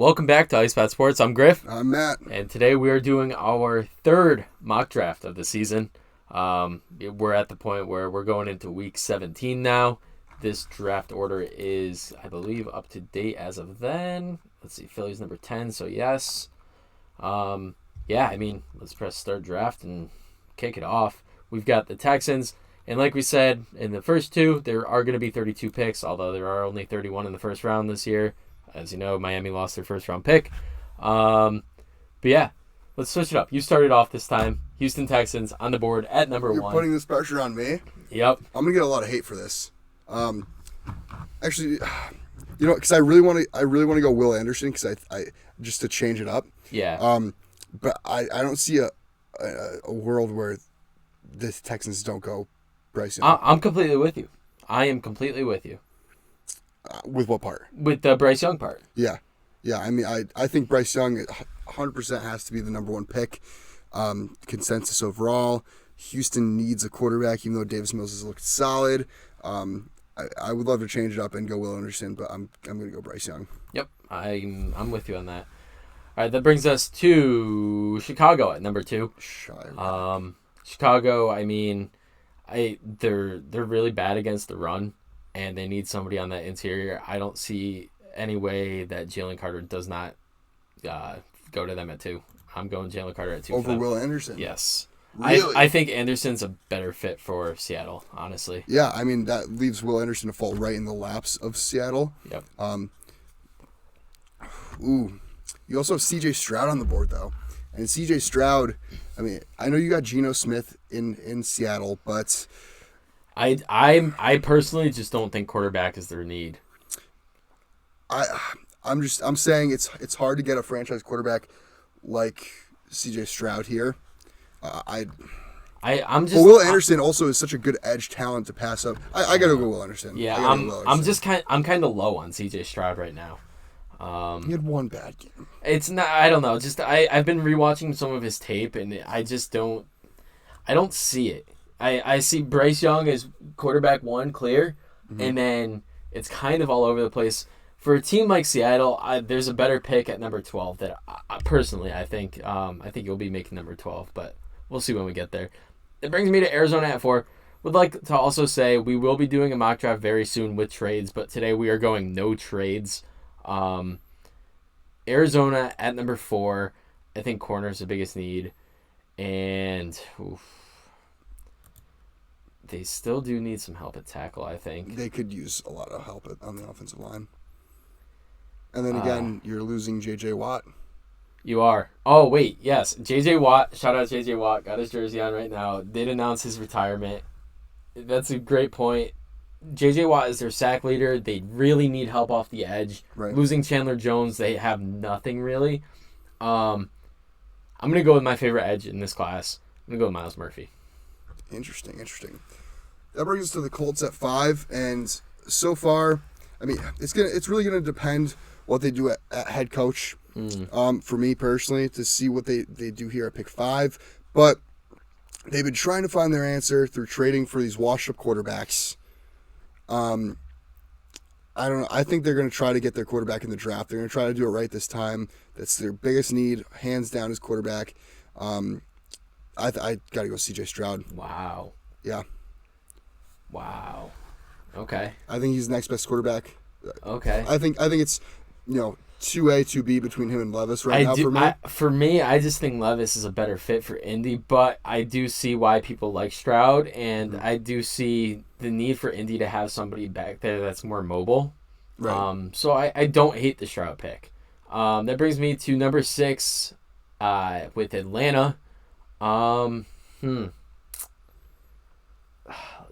Welcome back to Ice Pat Sports. I'm Griff. I'm Matt. And today we are doing our third mock draft of the season. We're at the point where we're going into week 17 now. This draft order is, I believe, up to date as of then. Let's see, Philly's number 10, so yes. Let's press start draft and kick it off. We've got the Texans. And like we said, in the first two, there are going to be 32 picks, although there are only 31 in the first round this year. As you know, Miami lost their first-round pick. Let's switch it up. You started off this time. Houston Texans on the board at number 1. You're putting this pressure on me? Yep. I'm going to get a lot of hate for this. Because I really want to go Will Anderson because I just to change it up. Yeah. But I don't see a world where the Texans don't go Bryce Young. I'm completely with you. I am completely with you. With what part? With the Bryce Young part. Yeah. I mean, I think Bryce Young 100% has to be the number 1 pick. Consensus overall. Houston needs a quarterback, even though Davis Mills has looked solid. I would love to change it up and go Will Anderson, but I'm going to go Bryce Young. Yep, I'm with you on that. All right, that brings us to Chicago at number 2. Chicago, I mean, they're really bad against the run, and they need somebody on that interior. I don't see any way that Jalen Carter does not go to them at 2. I'm going Jalen Carter at 2. Over Will Anderson? Yes. Really? I think Anderson's a better fit for Seattle, honestly. Yeah, I mean, that leaves Will Anderson to fall right in the laps of Seattle. Yep. You also have C.J. Stroud on the board, though. And C.J. Stroud, I mean, I know you got Geno Smith in Seattle, but I personally just don't think quarterback is their need. I'm saying it's hard to get a franchise quarterback like C.J. Stroud here. But Will Anderson also is such a good edge talent to pass up. I gotta go Will Anderson. Yeah, I'm kind of low on C.J. Stroud right now. He had one bad game. It's not. I don't know. Just I've been rewatching some of his tape, and I just don't. I don't see it. I see Bryce Young as quarterback 1 clear, and then it's kind of all over the place. For a team like Seattle, there's a better pick at number 12 that personally I think you'll be making number 12, but we'll see when we get there. It brings me to Arizona at 4. Would like to also say we will be doing a mock draft very soon with trades, but today we are going no trades. Arizona at number 4. I think corner is the biggest need, and they still do need some help at tackle, I think. They could use a lot of help on the offensive line. And then again, you're losing J.J. Watt. You are. Oh, wait, yes. J.J. Watt, shout out J.J. Watt, got his jersey on right now, did announce his retirement. That's a great point. J.J. Watt is their sack leader. They really need help off the edge. Right. Losing Chandler Jones, they have nothing really. I'm going to go with my favorite edge in this class. I'm going to go with Myles Murphy. Interesting. That brings us to the Colts at 5, and so far, I mean, it's really gonna depend what they do at head coach. For me personally, to see what they do here at pick 5, but they've been trying to find their answer through trading for these washed-up quarterbacks. I don't know. I think they're gonna try to get their quarterback in the draft. They're gonna try to do it right this time. That's their biggest need, hands down, is quarterback. I gotta go C.J. Stroud. Wow. Yeah. Wow. Okay. I think he's the next best quarterback. Okay. I think it's 2A, 2B between him and Levis now for me. For me, I just think Levis is a better fit for Indy, but I do see why people like Stroud, and I do see the need for Indy to have somebody back there that's more mobile. Right. So I don't hate the Stroud pick. That brings me to number 6 with Atlanta.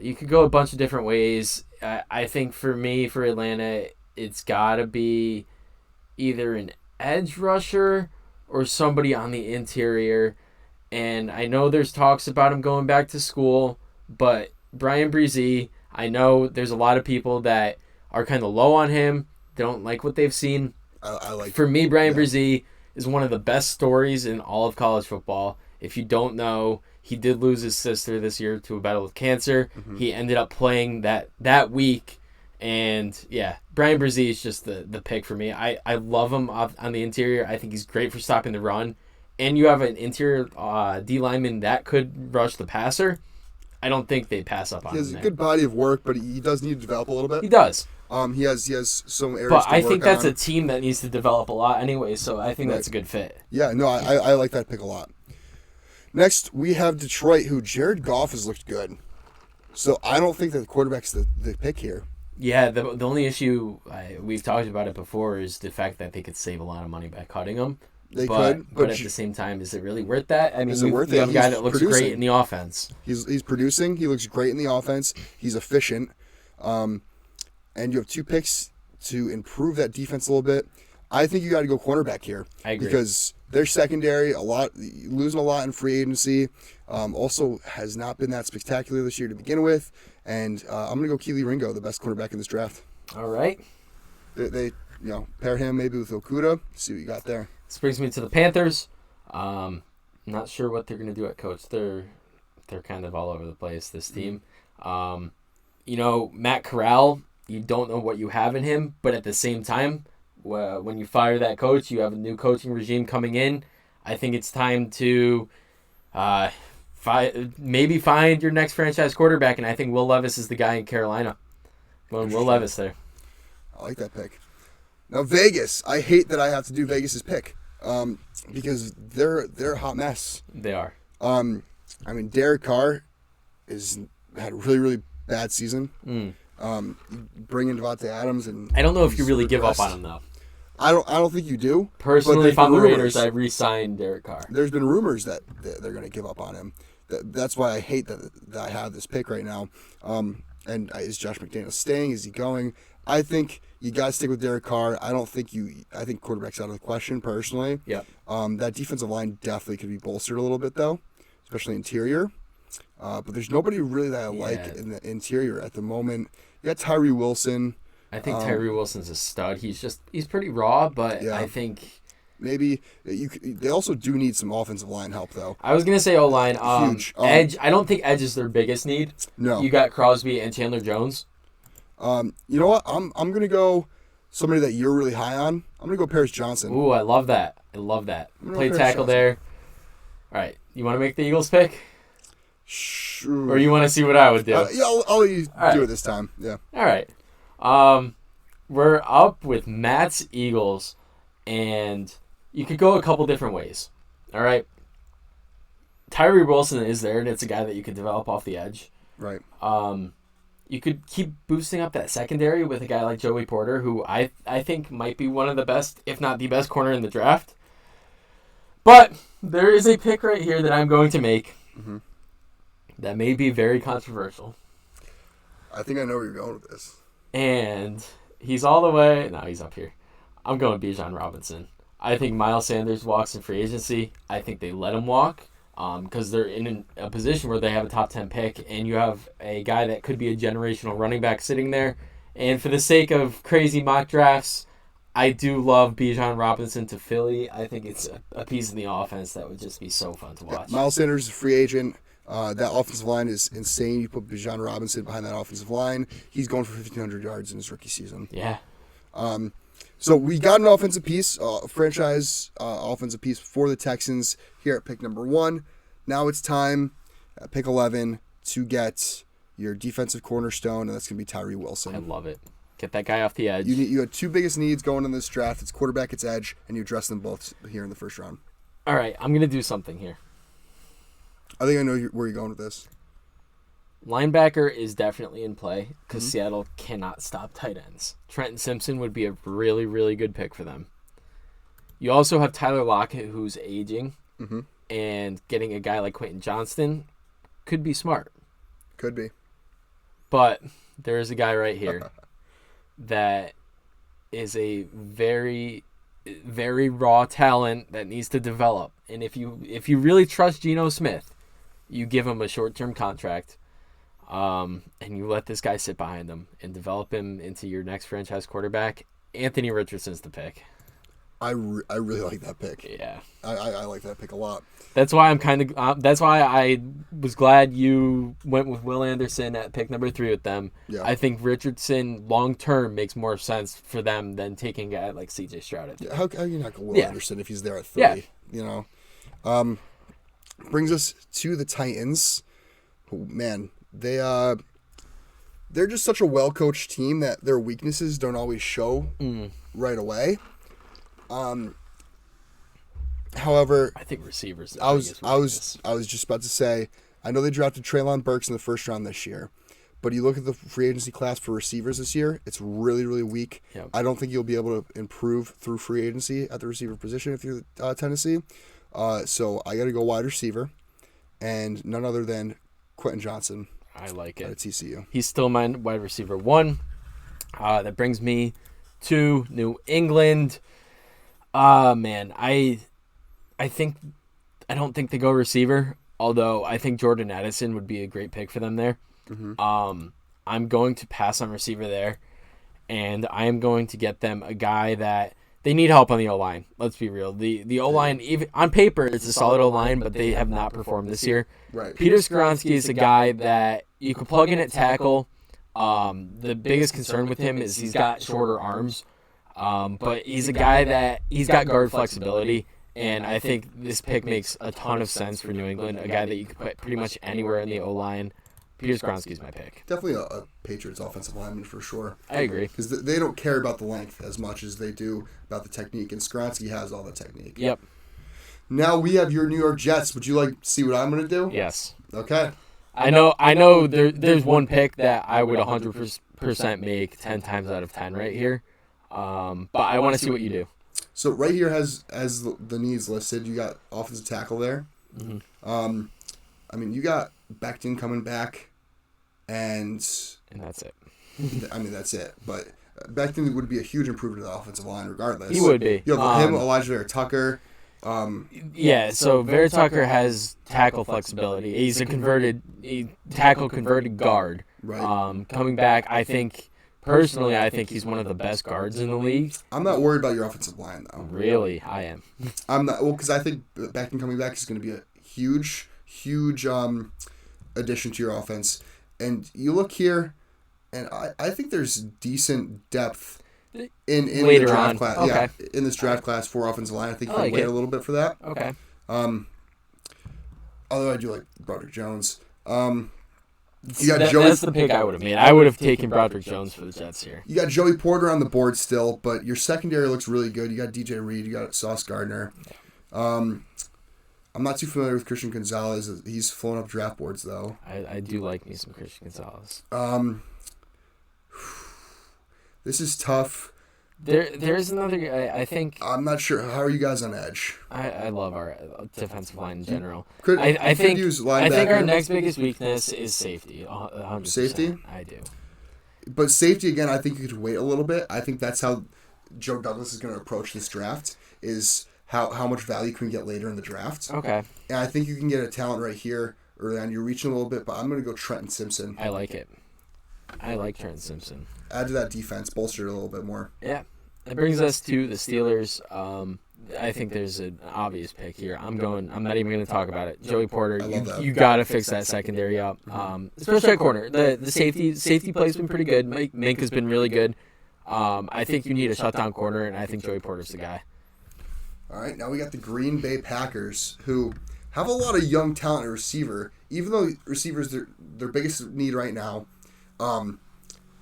You could go a bunch of different ways. I think for me, for Atlanta, it's got to be either an edge rusher or somebody on the interior. And I know there's talks about him going back to school, but Brian Bresee, I know there's a lot of people that are kind of low on him. They don't like what they've seen. For me, Brian Bresee is one of the best stories in all of college football. If you don't know, he did lose his sister this year to a battle with cancer. He ended up playing that week And, yeah, Brian Brzee is just the pick for me. I love him on the interior. I think he's great for stopping the run. And you have an interior D lineman that could rush the passer. I don't think they pass up on him. He has a good body of work, but he does need to develop a little bit. He does. He has some areas But to I work think that's on. a team that needs to develop a lot anyway, so I think that's a good fit. Yeah, no, I like that pick a lot. Next, we have Detroit, who Jared Goff has looked good. So I don't think that the quarterback's the pick here. Yeah, the only issue, we've talked about it before, is the fact that they could save a lot of money by cutting him. They could, but at the same time, is it really worth that? I mean, is it worth you have it? a guy He's that looks producing. great in the offense. He's producing. He looks great in the offense. He's efficient. And you have 2 picks to improve that defense a little bit. I think you got to go cornerback here. I agree. Because their secondary, losing a lot in free agency, also has not been that spectacular this year to begin with. And I'm going to go Keely Ringo, the best cornerback in this draft. All right. They pair him maybe with Okuda. See what you got there. This brings me to the Panthers. Not sure what they're going to do at coach. They're kind of all over the place, this team. Matt Corral, you don't know what you have in him, but at the same time, when you fire that coach, you have a new coaching regime coming in. I think it's time to maybe find your next franchise quarterback, and I think Will Levis is the guy in Carolina. Going Will Levis there. I like that pick. Now Vegas, I hate that I have to do Vegas's pick, because they're a hot mess. They are. Derek Carr had a really, really bad season. Bring in Devontae Adams, and I don't know if you really regressed. give up on him though. I don't think you do. Personally, if I'm the Raiders, I re-signed Derek Carr. There's been rumors that they're going to give up on him. That's why I hate that I have this pick right now. And is Josh McDaniels staying? Is he going? I think you got to stick with Derek Carr. I think quarterback's out of the question, personally. Yep. That defensive line definitely could be bolstered a little bit, though, especially interior. But there's nobody really that I like in the interior at the moment. You got Tyree Wilson. I think Tyree Wilson's a stud. He's pretty raw, but I think maybe they also do need some offensive line help, though. I was gonna say O-line. Huge. Edge. I don't think edge is their biggest need. No. You got Crosby and Chandler Jones. You know what? I'm gonna go somebody that you're really high on. I'm gonna go Paris Johnson. Ooh, I love that. Play tackle there. All right, you want to make the Eagles pick? Sure. Or you want to see what I would do? I'll let you do it this time. Yeah. All right. We're up with Matt's Eagles, and you could go a couple different ways. All right. Tyree Wilson is there, and it's a guy that you could develop off the edge. Right. You could keep boosting up that secondary with a guy like Joey Porter, who I think might be one of the best, if not the best corner in the draft. But there is a pick right here that I'm going to make that may be very controversial. I think I know where you're going with this. And he's all the way... No, he's up here. I'm going Bijan Robinson. I think Miles Sanders walks in free agency. I think they let him walk because they're in a position where they have a top 10 pick, and you have a guy that could be a generational running back sitting there. And for the sake of crazy mock drafts, I do love Bijan Robinson to Philly. I think it's a piece in the offense that would just be so fun to watch. Yeah, Miles Sanders is a free agent. That offensive line is insane. You put Bijan Robinson behind that offensive line, he's going for 1,500 yards in his rookie season. Yeah. So we got an offensive piece, franchise offensive piece for the Texans here at pick number 1. Now it's time at pick 11 to get your defensive cornerstone, and that's going to be Tyree Wilson. I love it. Get that guy off the edge. You had 2 biggest needs going in this draft. It's quarterback, it's edge, and you address them both here in the first round. All right, I'm going to do something here. I think I know where you're going with this. Linebacker is definitely in play because Seattle cannot stop tight ends. Trenton Simpson would be a really, really good pick for them. You also have Tyler Lockett, who's aging, and getting a guy like Quentin Johnston could be smart. Could be. But there is a guy right here that is a very, very raw talent that needs to develop. And if you really trust Geno Smith, you give him a short-term contract, and you let this guy sit behind him and develop him into your next franchise quarterback. Anthony Richardson's the pick. I really like that pick. Yeah. I like that pick a lot. That's why that's why I was glad you went with Will Anderson at pick number 3 with them. Yeah. I think Richardson long term makes more sense for them than taking a guy like CJ Stroud at 3. Yeah, how are you not going Will Anderson if he's there at 3? Yeah. You know? Brings us to the Titans. Oh, man, they're just such a well-coached team that their weaknesses don't always show right away. However, I think receivers. I was just about to say, I know they drafted Treylon Burks in the first round this year, but you look at the free agency class for receivers this year, it's really, really weak. Yep. I don't think you'll be able to improve through free agency at the receiver position if you're Tennessee. So I got to go wide receiver, and none other than Quentin Johnson. I like it. At TCU. He's still my wide receiver 1. That brings me to New England. Man, I don't think they go receiver, although I think Jordan Addison would be a great pick for them there. Mm-hmm. I'm going to pass on receiver there, and I am going to get them a guy that they need help on the O-line. Let's be real. The O-line, even on paper, it's a solid O-line, but they have not performed this year. Right. Peter Skoronski is a guy that you can plug in at tackle. The biggest concern with him is he's got shorter arms, but he's a guy that he's got guard flexibility. And I think this pick makes a ton of sense for New England, a guy that you could put pretty much anywhere in the O-line. Peter Skoronski's my pick. Definitely a Patriots offensive lineman for sure. I agree. Because they don't care about the length as much as they do about the technique, and Skoronski has all the technique. Yep. Now we have your New York Jets. Would you like to see what I'm going to do? Yes. Okay. I know there's one pick that I would 100% make 10 times out of 10 right here. But I want to see what you do. So right here has as the needs listed. You got offensive tackle there. Mm-hmm. I mean, you got Becton coming back, and that's it. I mean, that's it. But Becton would be a huge improvement to the offensive line, regardless. He would be. You have him, Elijah Vera-Tucker. Yeah, so Vera-Tucker has tackle flexibility. He's a tackle-converted guard. Right. Coming back, I think he's one of the best guards in the league. I'm not worried about your offensive line, though. Really? I am. I'm not. Well, because I think Becton coming back is going to be a huge addition to your offense. And you look here, and I think there's decent depth in the draft class. Okay. Yeah, in this draft class for offensive line. I think you can wait a little bit for that. Okay. Although I do like Broderick Jones. That's the pick I would have made. I would have taken Broderick Jones for the Jets here. You got Joey Porter on the board still, but your secondary looks really good. You got DJ Reed. You got Sauce Gardner. I'm not too familiar with Christian Gonzalez. He's flown up draft boards, though. I do like me some Christian Gonzalez. This is tough. There's another guy, I think. I'm not sure. How are you guys on edge? I love our defensive line in general. I think our next biggest weakness is safety. 100%. Safety? I do. But safety, again, I think you could wait a little bit. I think that's how Joe Douglas is going to approach this draft, is how much value can we get later in the draft. Okay. And I think you can get a talent right here early on. You're reaching a little bit, but I'm going to go Trenton Simpson. I like it. I like Trenton Simpson. Add to that defense, bolster it a little bit more. Yeah. That brings us to the Steelers. I think there's an obvious pick here. I'm not even going to talk about it. Joey Porter, you got to fix that secondary up. Especially at corner. The safety play's been pretty good. Mink has been really good. I think you need a shutdown corner, and I think Joey Porter's the guy. All right, now we got the Green Bay Packers, who have a lot of young talent at receiver. Even though receivers their biggest need right now,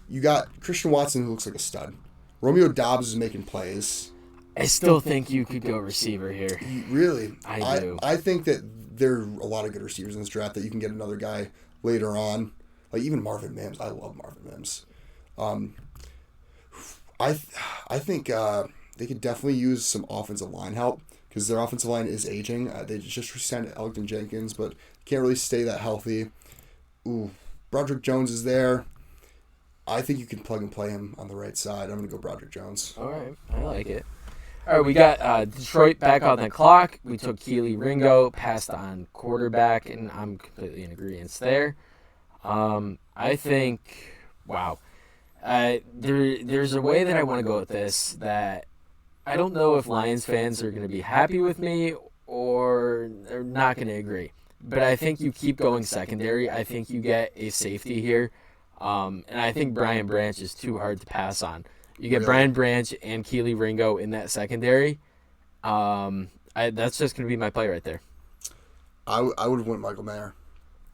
you got Christian Watson, who looks like a stud. Romeo Doubs is making plays. I still think you could go receiver here. Really? I do. I think that there are a lot of good receivers in this draft that you can get another guy later on. Like even Marvin Mims. I love Marvin Mims. I think they could definitely use some offensive line help because their offensive line is aging. They just signed Elgton Jenkins, but can't really stay that healthy. Ooh, Broderick Jones is there. I think you can plug and play him on the right side. I'm going to go Broderick Jones. All right. I like it. All right, we got Detroit back on the clock. We took Keely Ringo, passed on quarterback, and I'm completely in agreement there. I think, wow. There's a way that I want to go with this that I don't know if Lions fans are going to be happy with me or they're not going to agree. But I think you keep going secondary. I think you get a safety here. And I think Brian Branch is too hard to pass on. You get Brian Branch and Keely Ringo in that secondary. That's just going to be my play right there. I would have went Michael Mayer.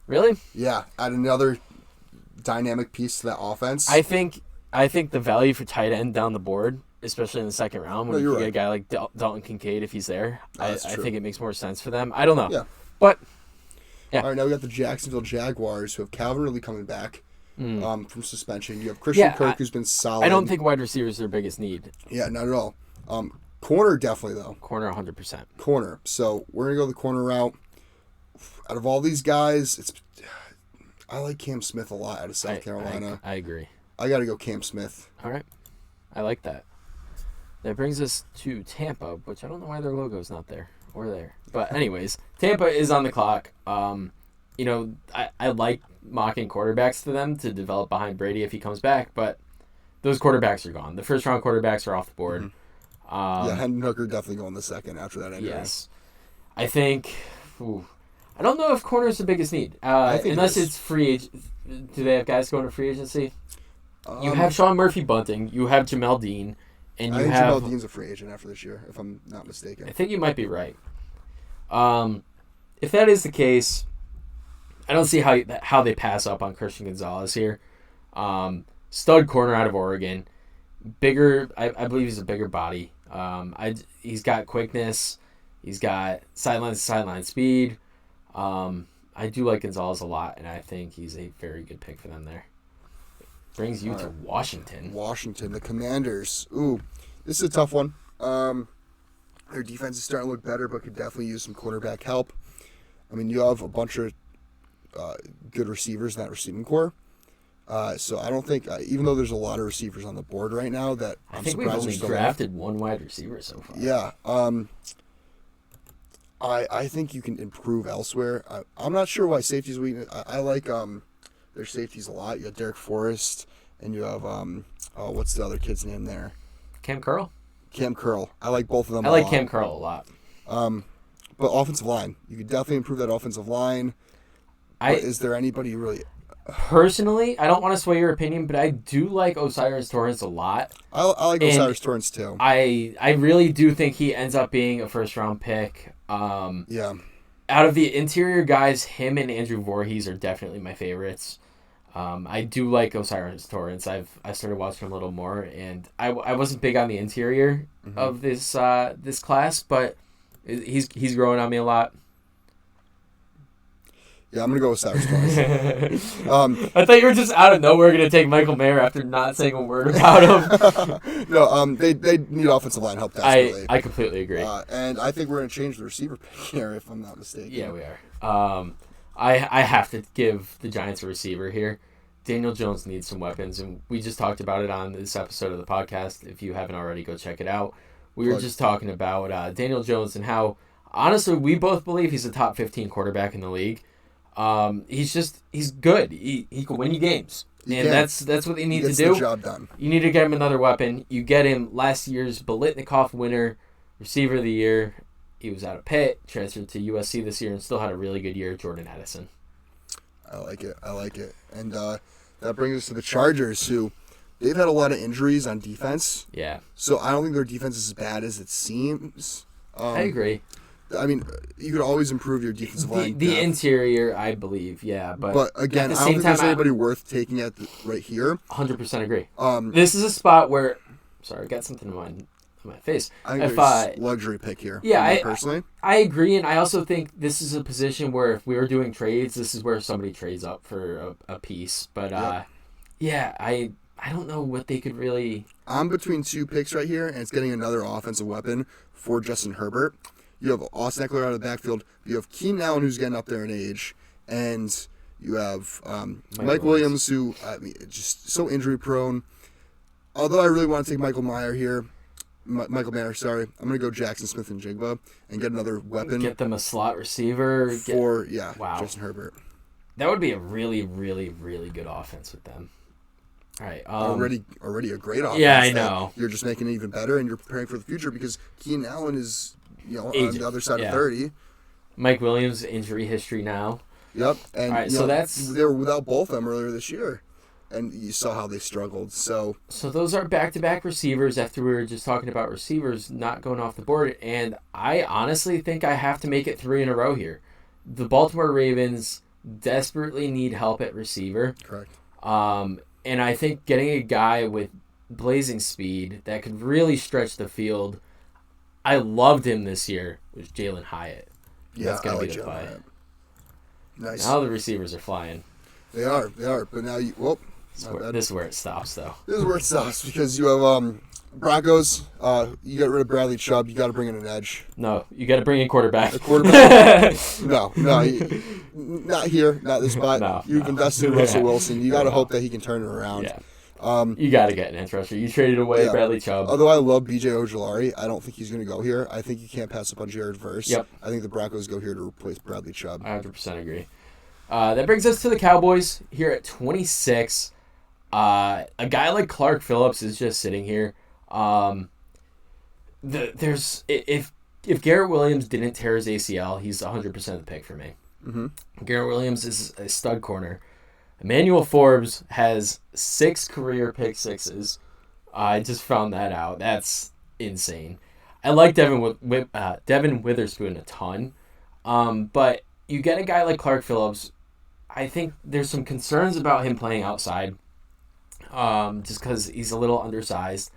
Really? Yeah, add another dynamic piece to that offense. I think the value for tight end down the board, especially in the second round, when you get a guy like Dalton Kincaid if he's there, I think it makes more sense for them. I don't know. Yeah. But, yeah. All right, now we got the Jacksonville Jaguars, who have Calvin Ridley coming back from suspension. You have Christian Kirk, who's been solid. I don't think wide receiver is their biggest need. Yeah, not at all. Corner, definitely, though. Corner, 100%. Corner. So we're going to go the corner route. Out of all these guys, I like Cam Smith a lot out of South Carolina. I agree. I got to go Cam Smith. All right. I like that. That brings us to Tampa, which I don't know why their logo's not there or there. But anyways, Tampa is on the clock. I like mocking quarterbacks to them to develop behind Brady if he comes back, but those quarterbacks are gone. The first-round quarterbacks are off the board. Mm-hmm. Hendon Hooker definitely going the second after that injury. Yes. I think... I don't know if corner is the biggest need. Unless it's free agent. Do they have guys going to free agency? You have Sean Murphy Bunting. You have Jamel Dean. And I think Jamel Dean's a free agent after this year, if I'm not mistaken. I think you might be right. If that is the case, I don't see how they pass up on Christian Gonzalez here. Stud corner out of Oregon. Bigger, I believe he's a bigger body. He's got quickness. He's got sideline speed. I do like Gonzalez a lot, and I think he's a very good pick for them there. Brings you to Washington. Washington, the Commanders. Ooh, this is a tough one. Their defense is starting to look better, but could definitely use some quarterback help. I mean, you have a bunch of good receivers in that receiving core. So I don't think, even though there's a lot of receivers on the board right now, that I think we've only drafted one wide receiver so far. Yeah. I think you can improve elsewhere. I'm not sure why safety's weakness. I like their safeties a lot. You have Derek Forrest, and you have what's the other kid's name there? Cam Curl. Cam Curl. I like both of them. I like Cam Curl a lot. But offensive line, you could definitely improve that offensive line. Is there anybody really? Personally, I don't want to sway your opinion, but I do like Osiris Torrance a lot. I like Osiris Torrance too. I really do think he ends up being a first-round pick. Yeah. Out of the interior guys, him and Andrew Voorhees are definitely my favorites. I do like Osiris Torrance. I started watching him a little more, and I wasn't big on the interior of this class, but he's growing on me a lot. Yeah, I'm going to go with Cyrus Torrance. I thought you were just out of nowhere going to take Michael Mayer after not saying a word about him. No, they need offensive line help desperately. I completely agree. And I think we're going to change the receiver pick here, if I'm not mistaken. Yeah, we are. I have to give the Giants a receiver here. Daniel Jones needs some weapons, and we just talked about it on this episode of the podcast. If you haven't already, go check it out. We were just talking about Daniel Jones and how, honestly, we both believe he's a top 15 quarterback in the league. He's good. He can win you games. That's what they need to do. The job done. You need to get him another weapon. You get him last year's Biletnikoff winner, receiver of the year. He was out of Pitt, transferred to USC this year, and still had a really good year, Jordan Addison. I like it. And that brings us to the Chargers, who they've had a lot of injuries on defense. Yeah. So I don't think their defense is as bad as it seems. I agree. I mean, you could always improve your defensive line. The interior, I believe, yeah. But again, I don't think there's anybody worth taking at right here. 100% agree. This is a spot where... Sorry, I got something on my face. I think there's luxury pick here. Yeah, personally. I agree, and I also think this is a position where if we were doing trades, this is where somebody trades up for a piece. But, yeah, I don't know what they could really... I'm between two picks right here, and it's getting another offensive weapon for Justin Herbert. You have Austin Eckler out of the backfield. You have Keenan Allen, who's getting up there in age. And you have Mike Williams, who just so injury-prone. Although I really want to take Michael Mayer here. Michael Mayer, sorry. I'm going to go Jackson Smith and Jigba and get another weapon. Get them a slot receiver. Justin Herbert. That would be a really, really, really good offense with them. All right. Already a great offense. Yeah, I know. You're just making it even better, and you're preparing for the future because Keenan Allen is, Aging. on the other side of 30. Mike Williams injury history now. Yep. And all right, so they were without both of them earlier this year, and you saw how they struggled. So those are back-to-back receivers after we were just talking about receivers not going off the board, and I honestly think I have to make it 3 in a row here. The Baltimore Ravens desperately need help at receiver. Correct. And I think getting a guy with blazing speed that could really stretch the field, I loved him this year, was Jalen Hyatt. Yeah, that's going to be the play. Nice. Now the receivers are flying. They are. But now you... Whoop. This is where it stops, though. This is where it stops because you have Broncos. You get rid of Bradley Chubb. You got to bring in an edge. No, you got to bring in quarterback. A quarterback? No. Not here. Not this spot. You've invested in Russell Wilson. You got to hope that he can turn it around. Yeah. You got to get an edge rusher. You traded away Bradley Chubb. Although I love B.J. Ojolari, I don't think he's going to go here. I think you can't pass up on Jared Verse. Yep. I think the Broncos go here to replace Bradley Chubb. I 100% agree. That brings us to the Cowboys here at 26. A guy like Clark Phillips is just sitting here. If Garrett Williams didn't tear his ACL, he's 100% the pick for me. Mm-hmm. Garrett Williams is a stud corner. Emmanuel Forbes has 6 career pick sixes. I just found that out. That's insane. I like Devin Witherspoon a ton. But you get a guy like Clark Phillips, I think there's some concerns about him playing outside. Just because he's a little undersized.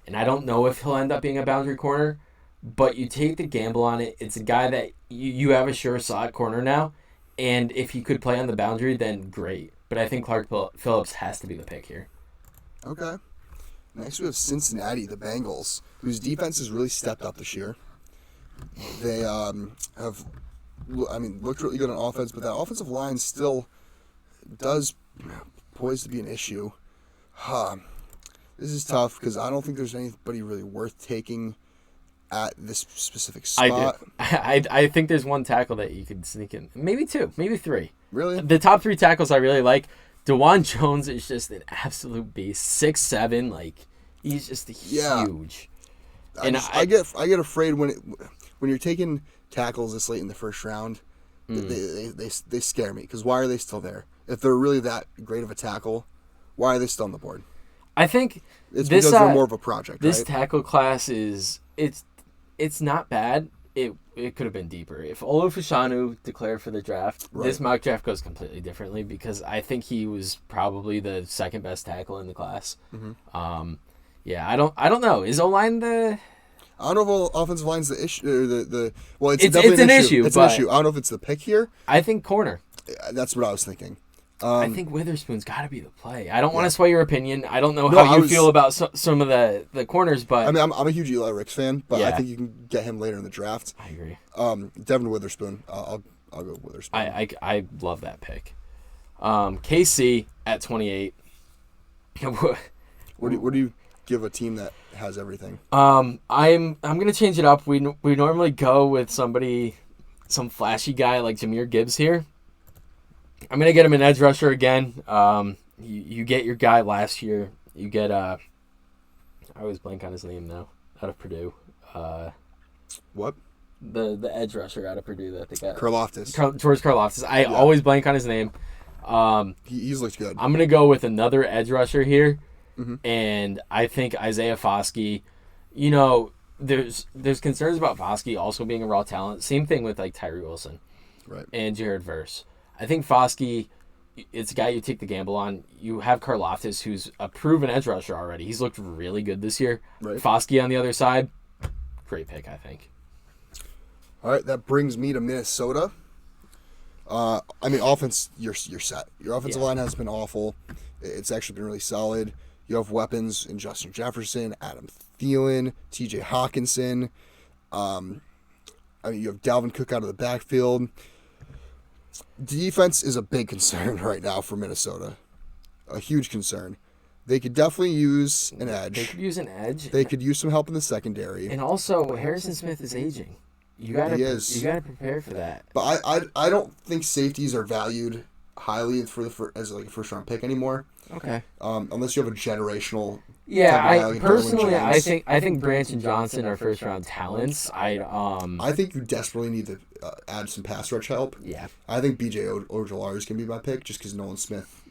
And I don't know if he'll end up being a boundary corner. But you take the gamble on it. It's a guy that you have a sure slot corner now. And if he could play on the boundary, then great. But I think Clark Phillips has to be the pick here. Okay. Next we have Cincinnati, the Bengals, whose defense has really stepped up this year. They have, looked really good on offense, but that offensive line still does poised to be an issue. This is tough because I don't think there's anybody really worth taking at this specific spot. I think there's one tackle that you could sneak in. Maybe 2, maybe 3. Really? The top 3 tackles I really like. DeJuan Jones is just an absolute beast. 6'7", like he's just huge. And I get afraid when you're taking tackles this late in the first round. They scare me because why are they still there? If they're really that great of a tackle, why are they still on the board? I think it's because they're more of a project. This right? tackle class it's not bad. It could have been deeper. If Olufashanu declared for the draft, this mock draft goes completely differently because I think he was probably the second best tackle in the class. Mm-hmm. I don't know. Is O-line the... I don't know if offensive line's the issue. It's definitely an issue. It's an issue. I don't know if it's the pick here. I think corner. That's what I was thinking. I think Witherspoon's got to be the play. I don't want to sway your opinion. I don't know how you feel about some of the corners, but... I'm a huge Eli Ricks fan, but I think you can get him later in the draft. I agree. Devin Witherspoon. I'll go Witherspoon. I love that pick. KC at 28. What do you give a team that has everything? I'm gonna change it up. We normally go with some flashy guy like Jahmyr Gibbs here. I'm going to get him an edge rusher again. You get your guy last year. You get, I always blank on his name now, out of Purdue. What? The edge rusher out of Purdue that they got. Karlaftis. George Karlaftis. I always blank on his name. He's looked good. I'm going to go with another edge rusher here. Mm-hmm. And I think Isaiah Foskey, there's concerns about Foskey also being a raw talent. Same thing with like Tyree Wilson. Right. And Jared Verse. I think Foskey, it's a guy you take the gamble on. You have Karlaftis, who's a proven edge rusher already. He's looked really good this year. Right. Foskey on the other side, great pick, I think. All right, that brings me to Minnesota. Offense, you're set. Your offensive line has been awful. It's actually been really solid. You have weapons in Justin Jefferson, Adam Thielen, T.J. Hawkinson. You have Dalvin Cook out of the backfield. Defense is a big concern right now for Minnesota. A huge concern. They could definitely use an edge. They could use an edge. They could use some help in the secondary. And also, Harrison Smith is aging. You gotta prepare for that. But I don't think safeties are valued highly as like a first round pick anymore. Okay. Unless you have a generational. Yeah, type of guy like personally, Derwin I think Branch and Johnson are first round talents. I think you desperately need to add some pass rush help. Yeah. I think B.J. Ojolari is going to be my pick just because Nolan Smith,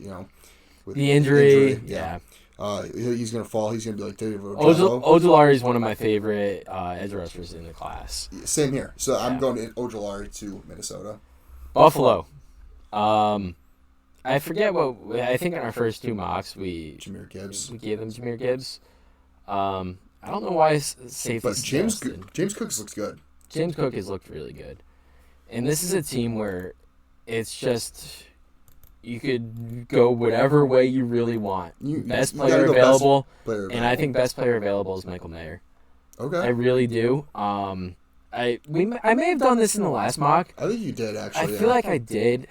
with The injury. Yeah. He's going to fall. He's going to be like David Ojolari is one of my favorite edge rushers in the class. Same here. So I'm going to Ojolari to Minnesota. Buffalo. I forget what I think in our first two mocks we gave them Jahmyr Gibbs. I don't know why safety. But James Cook looks good. James Cook has looked really good, and this is a team where it's just you could go whatever way you really want. Best player available, and I think best player available is Michael Mayer. Okay, I really do. I may have done this in the last mock. I think you did actually. I feel like I did.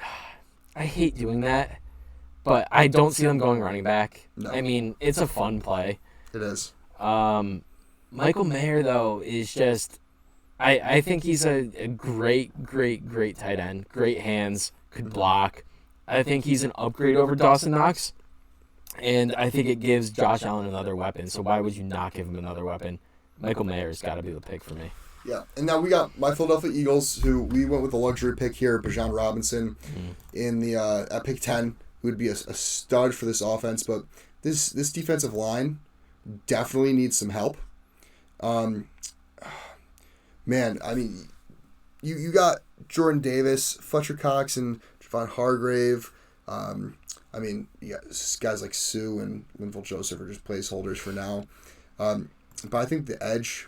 I hate doing that, but I don't see them going running back. No. I mean, it's a fun play. It is. Michael Mayer, though, is just... I think he's a great tight end. Great hands, could block. I think he's an upgrade over Dawson Knox, and I think it gives Josh Allen another weapon, so why would you not give him another weapon? Michael Mayer's got to be the pick for me. Yeah, and now we got my Philadelphia Eagles, who we went with the luxury pick here, Bijan Robinson, in the at pick 10, who would be a stud for this offense. But this defensive line definitely needs some help. Man, I mean, you got Jordan Davis, Fletcher Cox, and Javon Hargrave. I mean, you got guys like Sue and Linval Joseph are just placeholders for now. But I think the edge.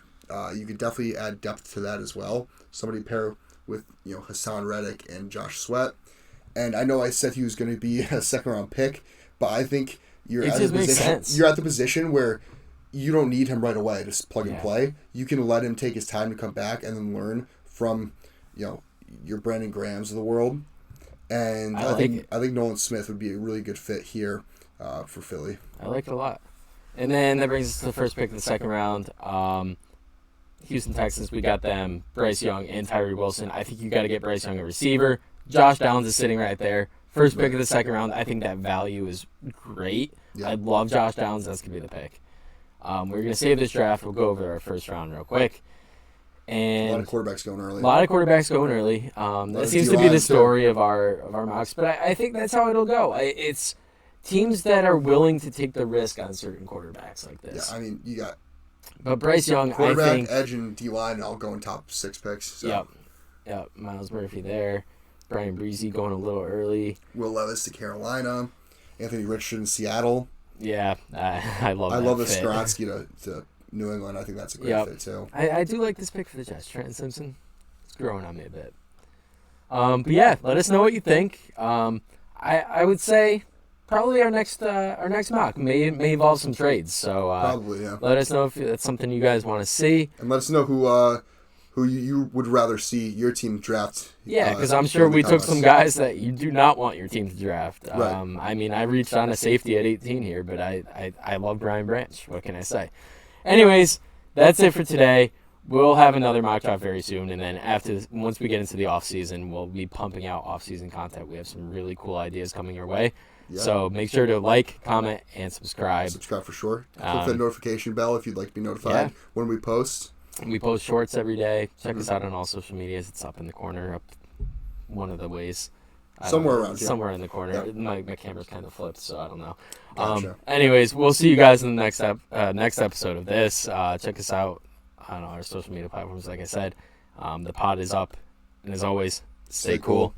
You could definitely add depth to that as well. Somebody pair with Hassan Reddick and Josh Sweat. And I know I said he was going to be a second-round pick, but I think you're at the position where you don't need him right away to plug and play. You can let him take his time to come back and then learn from your Brandon Grahams of the world. And I think Nolan Smith would be a really good fit here for Philly. I like it a lot. And then that brings us to the first pick of the second round. Houston Texans, we got them, Bryce Young and Tyree Wilson. I think you got to get Bryce Young a receiver. Josh Downs is sitting right there. First pick of the second round, I think that value is great. Yeah. I love Josh Downs. That's going to be the pick. We're going to save this draft. We'll go over our first round real quick. And a lot of quarterbacks going early. That seems to be the story of our mocks. But I think that's how it'll go. It's teams that are willing to take the risk on certain quarterbacks like this. Yeah, I mean, you got... But Bryce Young, quarterback, I think... edge, and D-line all going top 6 picks. So. Yep. Miles Murphy there. Brian Breezy going a little early. Will Levis to Carolina. Anthony Richardson, Seattle. Yeah, I love that. I love the Skronsky to New England. I think that's a great fit, too. I do like this pick for the Jets. Trenton Simpson. It's growing on me a bit. But yeah, let us know what you think. I would say... Probably our next mock may involve some trades. So probably, yeah. Let us know if that's something you guys want to see, and let us know who you would rather see your team draft. Yeah, because I'm sure we took some guys that you do not want your team to draft. Right. I mean, I reached on a safety at 18 here, but I love Brian Branch. What can I say? Anyways, that's it for today. We'll have another mock draft very soon, and then once we get into the off season, we'll be pumping out off season content. We have some really cool ideas coming your way. Yeah. So make sure to like, comment, and subscribe. Subscribe for sure. Click the notification bell if you'd like to be notified when we post. We post shorts every day. Check us out on all social medias. It's up in the corner, up one of the ways. Somewhere around here. Somewhere in the corner. Yep. My camera's kind of flipped, so I don't know. Gotcha. Anyways, we'll see you guys in the next episode of this. Check us out on our social media platforms, like I said. The pod is up. And as always, stay cool.